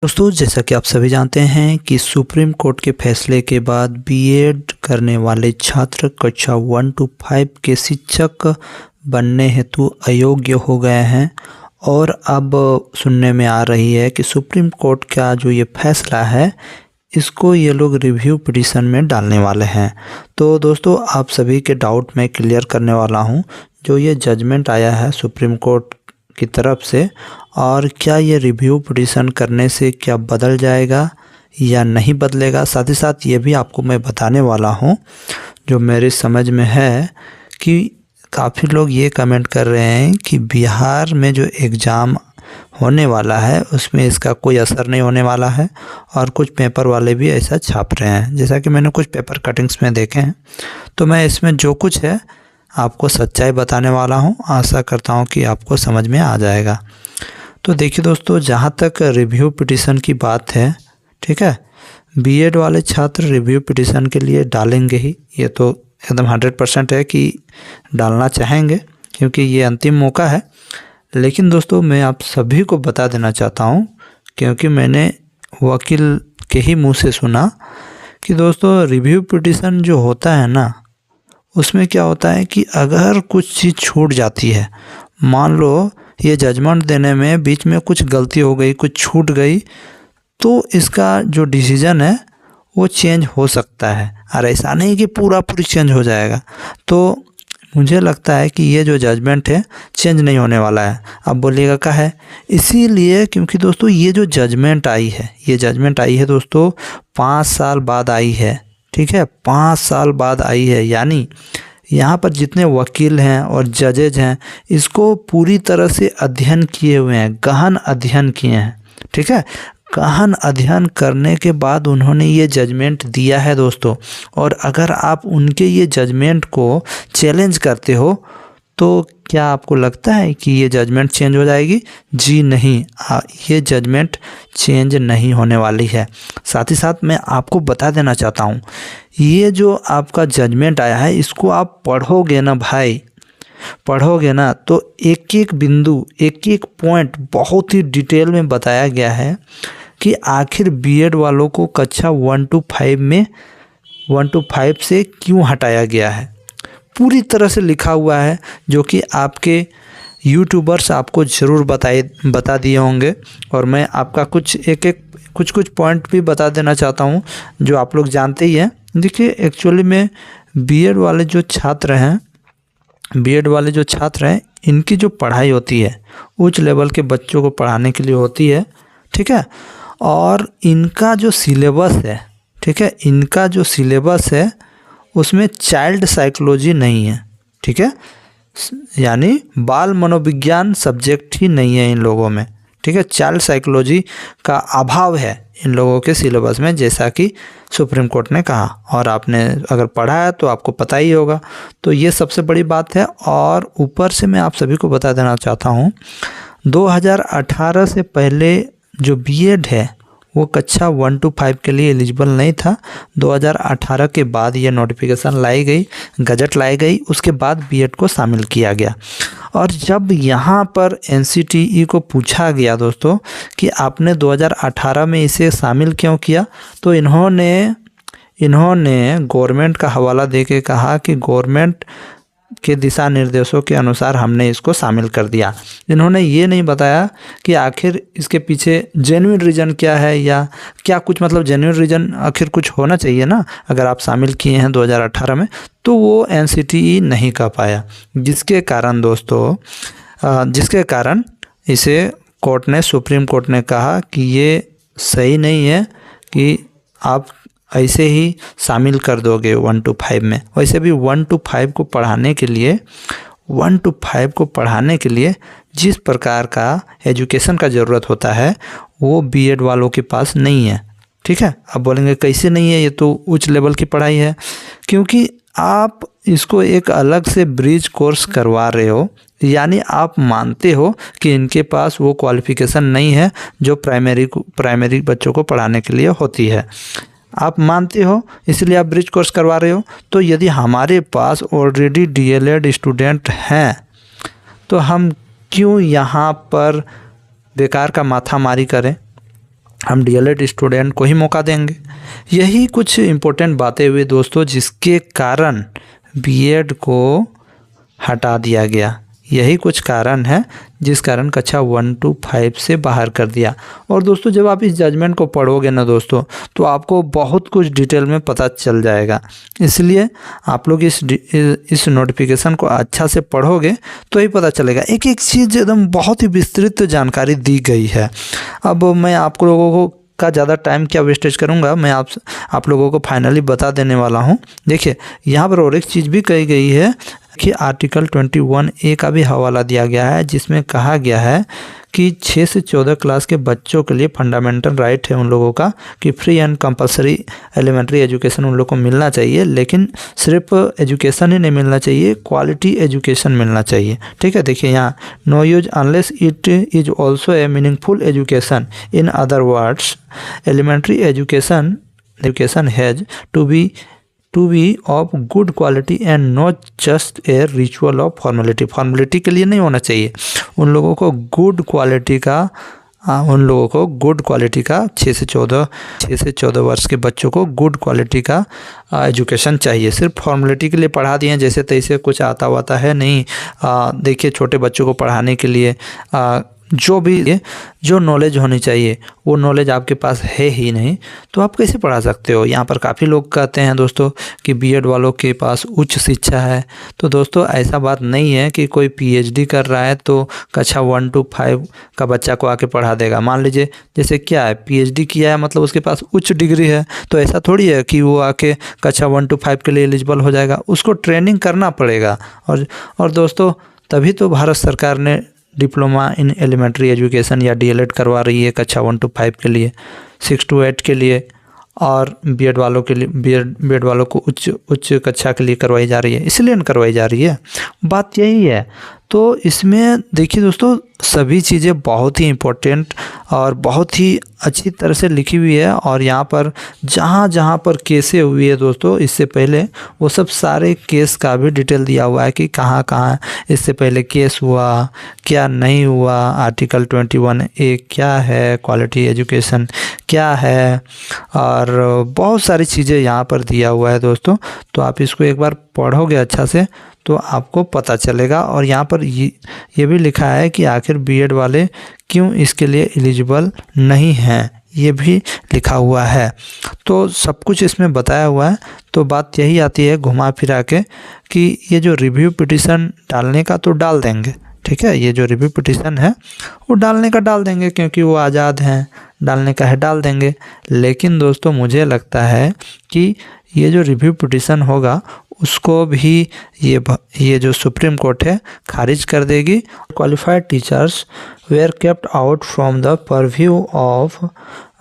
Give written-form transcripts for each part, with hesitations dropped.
दोस्तों, जैसा कि आप सभी जानते हैं कि सुप्रीम कोर्ट के फैसले के बाद बीएड करने वाले छात्र कक्षा 1 to 5 के शिक्षक बनने हेतु अयोग्य हो गए हैं। और अब सुनने में आ रही है कि सुप्रीम कोर्ट का जो ये फैसला है इसको ये लोग रिव्यू पिटीशन में डालने वाले हैं। तो दोस्तों, आप सभी के डाउट मैं क्लियर करने वाला हूँ। जो ये जजमेंट आया है सुप्रीम कोर्ट की तरफ से, और क्या ये रिव्यू पिटीशन करने से क्या बदल जाएगा या नहीं बदलेगा, साथ ही साथ ये भी आपको मैं बताने वाला हूँ जो मेरी समझ में है कि काफ़ी लोग ये कमेंट कर रहे हैं कि बिहार में जो एग्ज़ाम होने वाला है उसमें इसका कोई असर नहीं होने वाला है, और कुछ पेपर वाले भी ऐसा छाप रहे हैं। जैसा कि मैंने कुछ पेपर कटिंग्स में देखे हैं, तो मैं इसमें जो कुछ है आपको सच्चाई बताने वाला हूं। आशा करता हूं कि आपको समझ में आ जाएगा। तो देखिए दोस्तों, जहां तक रिव्यू पिटीशन की बात है, ठीक है, बीएड वाले छात्र रिव्यू पिटीशन के लिए डालेंगे ही, ये तो एकदम 100% है कि डालना चाहेंगे, क्योंकि ये अंतिम मौका है। लेकिन दोस्तों, मैं आप सभी को बता देना चाहता हूं, क्योंकि मैंने वकील के ही मुंह से सुना कि दोस्तों रिव्यू पिटीशन जो होता है ना, उसमें क्या होता है कि अगर कुछ चीज़ छूट जाती है, मान लो ये जजमेंट देने में बीच में कुछ गलती हो गई, कुछ छूट गई, तो इसका जो डिसीजन है वो चेंज हो सकता है। और ऐसा नहीं कि पूरा चेंज हो जाएगा। तो मुझे लगता है कि ये जो जजमेंट है चेंज नहीं होने वाला है। अब बोलिएगा क्या है, इसीलिए क्योंकि दोस्तों ये जो जजमेंट आई है, ये जजमेंट आई है दोस्तों 5 साल बाद आई है, ठीक है, 5 साल बाद आई है। यानी यहाँ पर जितने वकील हैं और जजेज हैं, इसको पूरी तरह से अध्ययन किए हुए हैं, गहन अध्ययन किए हैं, ठीक है। गहन अध्ययन करने के बाद उन्होंने ये जजमेंट दिया है दोस्तों। और अगर आप उनके ये जजमेंट को चैलेंज करते हो, तो क्या आपको लगता है कि ये जजमेंट चेंज हो जाएगी? जी नहीं, ये जजमेंट चेंज नहीं होने वाली है। साथ ही साथ मैं आपको बता देना चाहता हूँ, ये जो आपका जजमेंट आया है, इसको आप पढ़ोगे ना भाई, पढ़ोगे ना, तो एक एक बिंदु, एक एक पॉइंट बहुत ही डिटेल में बताया गया है कि आखिर बीएड वालों को कक्षा 1 to 5 में 1 to 5 से क्यों हटाया गया है। पूरी तरह से लिखा हुआ है, जो कि आपके यूट्यूबर्स आपको ज़रूर बता दिए होंगे। और मैं आपका कुछ पॉइंट भी बता देना चाहता हूं, जो आप लोग जानते ही हैं। देखिए, एक्चुअली में बीएड वाले जो छात्र हैं, इनकी जो पढ़ाई होती है उच्च लेवल के बच्चों को पढ़ाने के लिए होती है, ठीक है। और इनका जो सिलेबस है, ठीक है, इनका जो सिलेबस है उसमें चाइल्ड साइकोलॉजी नहीं है, ठीक है, यानी बाल मनोविज्ञान सब्जेक्ट ही नहीं है इन लोगों में, ठीक है। चाइल्ड साइकोलॉजी का अभाव है इन लोगों के सिलेबस में, जैसा कि सुप्रीम कोर्ट ने कहा, और आपने अगर पढ़ा है तो आपको पता ही होगा। तो ये सबसे बड़ी बात है। और ऊपर से मैं आप सभी को बता देना चाहता हूँ, 2018 से पहले जो बीएड है वो कक्षा 1 to 5 के लिए एलिजिबल नहीं था। 2018 के बाद ये नोटिफिकेशन लाई गई, गजट लाई गई, उसके बाद बीएड को शामिल किया गया। और जब यहाँ पर एनसीटीई को पूछा गया दोस्तों कि आपने 2018 में इसे शामिल क्यों किया, तो इन्होंने गवर्नमेंट का हवाला देके कहा कि गवर्नमेंट के दिशा निर्देशों के अनुसार हमने इसको शामिल कर दिया। इन्होंने ये नहीं बताया कि आखिर इसके पीछे जेन्युइन रीज़न क्या है, या क्या कुछ मतलब जेन्युइन रीज़न आखिर कुछ होना चाहिए ना। अगर आप शामिल किए हैं 2018 में, तो वो एनसीटीई नहीं कर पाया, जिसके कारण इसे सुप्रीम कोर्ट ने कहा कि ये सही नहीं है कि आप ऐसे ही शामिल कर दोगे 1 to 5 में। वैसे भी 1 to 5 को पढ़ाने के लिए जिस प्रकार का एजुकेशन का ज़रूरत होता है वो बीएड वालों के पास नहीं है, ठीक है। अब बोलेंगे कैसे नहीं है, ये तो उच्च लेवल की पढ़ाई है। क्योंकि आप इसको एक अलग से ब्रिज कोर्स करवा रहे हो, यानी आप मानते हो कि इनके पास वो क्वालिफ़िकेशन नहीं है जो प्राइमरी बच्चों को पढ़ाने के लिए होती है। आप मानते हो, इसलिए आप ब्रिज कोर्स करवा रहे हो। तो यदि हमारे पास ऑलरेडी डीएलएड स्टूडेंट हैं, तो हम क्यों यहाँ पर बेकार का माथामारी करें। हम डीएलएड स्टूडेंट को ही मौका देंगे। यही कुछ इम्पोर्टेंट बातें हुई दोस्तों, जिसके कारण बीएड को हटा दिया गया। यही कुछ कारण है जिस कारण कक्षा 1 to 5 से बाहर कर दिया। और दोस्तों जब आप इस जजमेंट को पढ़ोगे ना दोस्तों, तो आपको बहुत कुछ डिटेल में पता चल जाएगा। इसलिए आप लोग इस नोटिफिकेशन को अच्छा से पढ़ोगे तो ही पता चलेगा। एक एक चीज़ एकदम बहुत ही विस्तृत जानकारी दी गई है। अब मैं आप लोगों को का ज़्यादा टाइम क्या वेस्टेज करूंगा, मैं आप लोगों को फाइनली बता देने वाला हूं। देखिए यहाँ पर और एक चीज़ भी कही गई है कि आर्टिकल 21A का भी हवाला दिया गया है, जिसमें कहा गया है कि 6 से 14 क्लास के बच्चों के लिए फंडामेंटल राइट है उन लोगों का कि free and compulsory elementary education उन लोगों को मिलना चाहिए। लेकिन सिर्फ एजुकेशन ही नहीं मिलना चाहिए, क्वालिटी एजुकेशन मिलना चाहिए। ठीक है, देखिए यहाँ no use unless it is also a meaningful education. In other words elementary education has to be of good quality and not just a ritual of formality के लिए नहीं होना चाहिए। उन लोगों को गुड क्वालिटी का 6 से 14 वर्ष के बच्चों को गुड क्वालिटी का एजुकेशन चाहिए। सिर्फ फॉर्मेलिटी के लिए पढ़ा दिए जैसे तैसे कुछ आता वाता है नहीं। देखिए छोटे बच्चों को पढ़ाने के लिए जो नॉलेज होनी चाहिए वो नॉलेज आपके पास है ही नहीं, तो आप कैसे पढ़ा सकते हो। यहाँ पर काफ़ी लोग कहते हैं दोस्तों कि बीएड वालों के पास उच्च शिक्षा है। तो दोस्तों ऐसा बात नहीं है कि कोई पीएचडी कर रहा है तो कक्षा 1 to 5 का बच्चा को आके पढ़ा देगा। मान लीजिए जैसे क्या है, पीएचडी किया है मतलब उसके पास उच्च डिग्री है, तो ऐसा थोड़ी है कि वो आके कक्षा 1 to 5 के लिए एलिजिबल हो जाएगा। उसको ट्रेनिंग करना पड़ेगा। और दोस्तों तभी तो भारत सरकार ने डिप्लोमा इन एलिमेंट्री एजुकेशन या डीएलएड करवा रही है कक्षा 1 to 5 के लिए, 6 to 8 के लिए, और बीएड वालों को उच्च कक्षा के लिए करवाई जा रही है। इसलिए करवाई जा रही है, बात यही है। तो इसमें देखिए दोस्तों सभी चीज़ें बहुत ही इम्पोर्टेंट और बहुत ही अच्छी तरह से लिखी हुई है। और यहाँ पर जहाँ पर केसें हुई है दोस्तों इससे पहले, वो सब सारे केस का भी डिटेल दिया हुआ है कि कहाँ इससे पहले केस हुआ, क्या नहीं हुआ, आर्टिकल 21A क्या है, क्वालिटी एजुकेशन क्या है, और बहुत सारी चीज़ें यहाँ पर दिया हुआ है दोस्तों। तो आप इसको एक बार पढ़ोगे अच्छा से तो आपको पता चलेगा। और यहाँ पर ये भी लिखा है कि आखिर बीएड वाले क्यों इसके लिए एलिजिबल नहीं हैं, ये भी लिखा हुआ है। तो सब कुछ इसमें बताया हुआ है। तो बात यही आती है घुमा फिरा के कि ये जो रिव्यू पिटीशन डालने का तो डाल देंगे, ठीक है, ये जो रिव्यू पिटीशन है वो डालने का डाल देंगे क्योंकि वो आज़ाद हैं, डालने का है डाल देंगे। लेकिन दोस्तों मुझे लगता है कि ये जो रिव्यू पिटीशन होगा उसको भी ये जो सुप्रीम कोर्ट है खारिज कर देगी। Qualified teachers were kept out from the purview of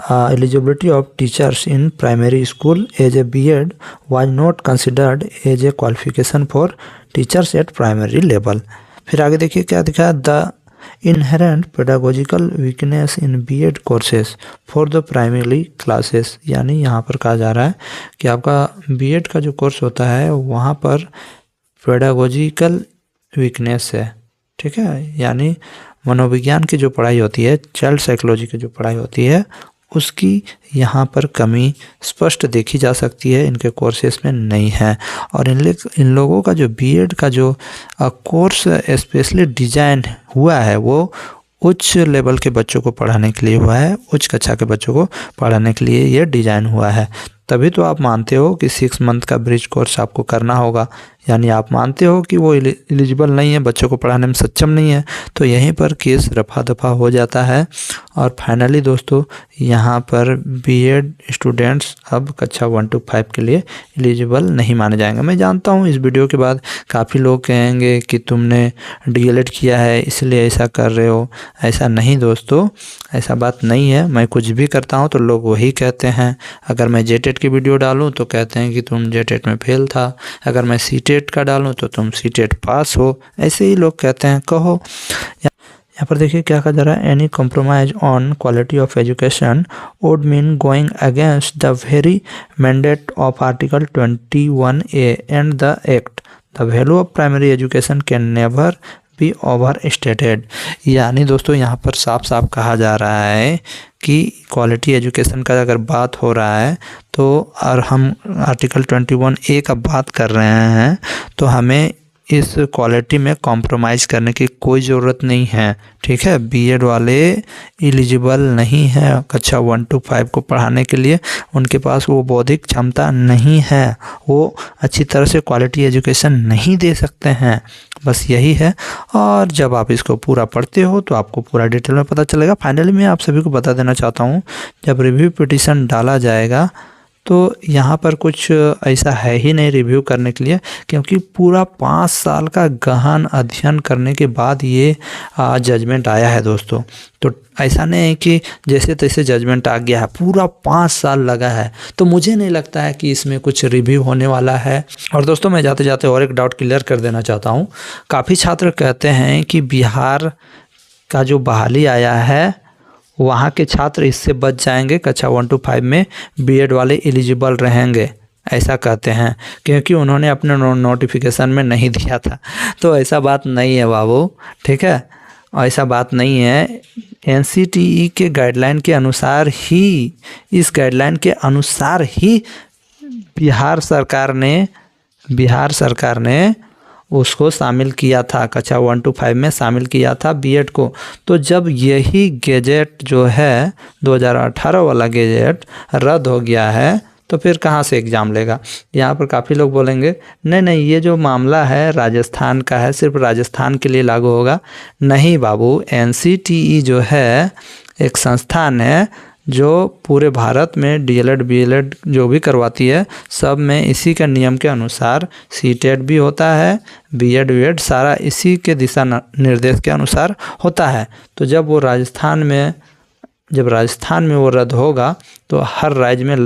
eligibility of teachers in primary school as a B.Ed was not considered as a qualification for teachers at primary level। फिर आगे देखिए क्या दिखा, the inherent pedagogical weakness in B.Ed courses for the primary classes। यानी यहाँ पर कहा जा रहा है कि आपका B.Ed का जो कोर्स होता है वहाँ पर पेडागोजिकल वीकनेस है, ठीक है, यानी मनोविज्ञान की जो पढ़ाई होती है, चाइल्ड साइकोलॉजी की जो पढ़ाई होती है, उसकी यहाँ पर कमी स्पष्ट देखी जा सकती है, इनके कोर्सेस में नहीं है। और इन लोगों का जो बीएड का जो कोर्स स्पेशली डिज़ाइन हुआ है वो उच्च लेवल के बच्चों को पढ़ाने के लिए हुआ है, उच्च कक्षा के बच्चों को पढ़ाने के लिए ये डिज़ाइन हुआ है। तभी तो आप मानते हो कि 6 मंथ का ब्रिज कोर्स आपको करना होगा, यानी आप मानते हो कि वो एलिजिबल नहीं है, बच्चों को पढ़ाने में सक्षम नहीं है। तो यहीं पर केस रफा दफा हो जाता है। और फाइनली दोस्तों यहाँ पर बीएड स्टूडेंट्स अब कक्षा 1 to 5 के लिए एलिजिबल नहीं माने जाएंगे। मैं जानता हूँ इस वीडियो के बाद काफ़ी लोग कहेंगे कि तुमने डीएलएड किया है इसलिए ऐसा कर रहे हो। ऐसा नहीं दोस्तों, ऐसा बात नहीं है। मैं कुछ भी करता हूँ तो लोग वही कहते हैं। अगर मैं जेटेट की वीडियो डालूँ तो कहते हैं कि तुम जेटेट में फेल था, अगर मैं सीटेट का डालूँ तो तुम सीटेट पास हो, ऐसे ही लोग कहते हैं। कहो यहाँ पर देखिए क्या कहा जा रहा है, any compromise on quality of education would mean going against the very mandate of article 21A and the act. The value of primary education can never be over stated. यानी दोस्तों यहाँ पर साफ साफ कहा जा रहा है कि क्वालिटी एजुकेशन का अगर बात हो रहा है तो और हम आर्टिकल 21A का बात कर रहे हैं तो हमें इस क्वालिटी में कॉम्प्रोमाइज़ करने की कोई ज़रूरत नहीं है। ठीक है, बीएड वाले एलिजिबल नहीं है कक्षा 1 to 5 को पढ़ाने के लिए, उनके पास वो बौद्धिक क्षमता नहीं है, वो अच्छी तरह से क्वालिटी एजुकेशन नहीं दे सकते हैं, बस यही है। और जब आप इसको पूरा पढ़ते हो तो आपको पूरा डिटेल में पता चलेगा। फाइनली मैं आप सभी को बता देना चाहता हूँ, जब रिव्यू पिटीशन डाला जाएगा तो यहाँ पर कुछ ऐसा है ही नहीं रिव्यू करने के लिए, क्योंकि पूरा 5 साल का गहन अध्ययन करने के बाद ये जजमेंट आया है दोस्तों। तो ऐसा नहीं है कि जैसे तैसे जजमेंट आ गया है, पूरा 5 साल लगा है। तो मुझे नहीं लगता है कि इसमें कुछ रिव्यू होने वाला है। और दोस्तों मैं जाते जाते और एक डाउट क्लियर कर देना चाहता हूँ। काफ़ी छात्र कहते हैं कि बिहार का जो बहाली आया है वहाँ के छात्र इससे बच जाएंगे, कक्षा 1 to 5 में बीएड वाले एलिजिबल रहेंगे, ऐसा कहते हैं, क्योंकि उन्होंने अपने नोटिफिकेशन में नहीं दिया था। तो ऐसा बात नहीं है बाबू, ठीक है, ऐसा बात नहीं है। एनसीटीई के गाइडलाइन के अनुसार ही, इस गाइडलाइन के अनुसार ही बिहार सरकार ने उसको शामिल किया था, कक्षा 1 to 5 में शामिल किया था बीएड को। तो जब यही गैजेट जो है 2018 वाला गैजेट रद्द हो गया है तो फिर कहाँ से एग्ज़ाम लेगा। यहाँ पर काफ़ी लोग बोलेंगे नहीं ये जो मामला है राजस्थान का है, सिर्फ राजस्थान के लिए लागू होगा। नहीं बाबू, एनसीटीई जो है एक संस्थान है जो पूरे भारत में डीएलएड बीएलएड जो भी करवाती है, सब में इसी के नियम के अनुसार सीटेट भी होता है, बीएड वीएड सारा इसी के दिशा निर्देश के अनुसार होता है। तो जब राजस्थान में वो रद्द होगा तो हर राज्य में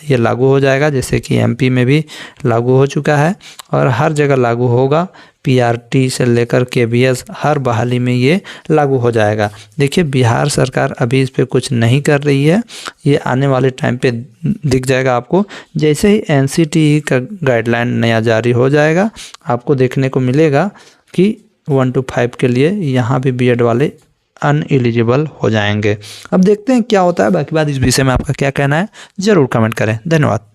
ये लागू हो जाएगा, जैसे कि एमपी में भी लागू हो चुका है और हर जगह लागू होगा। पीआरटी से लेकर केबीएस हर बहाली में ये लागू हो जाएगा। देखिए बिहार सरकार अभी इस पे कुछ नहीं कर रही है, ये आने वाले टाइम पे दिख जाएगा आपको। जैसे ही एनसीटीई का गाइडलाइन नया जारी हो जाएगा आपको देखने को मिलेगा कि 1 to 5 के लिए यहाँ भी बीएड वाले अनएलिजिबल हो जाएंगे। अब देखते हैं क्या होता है। बाकी बात इस विषय में आपका क्या कहना है ज़रूर कमेंट करें। धन्यवाद।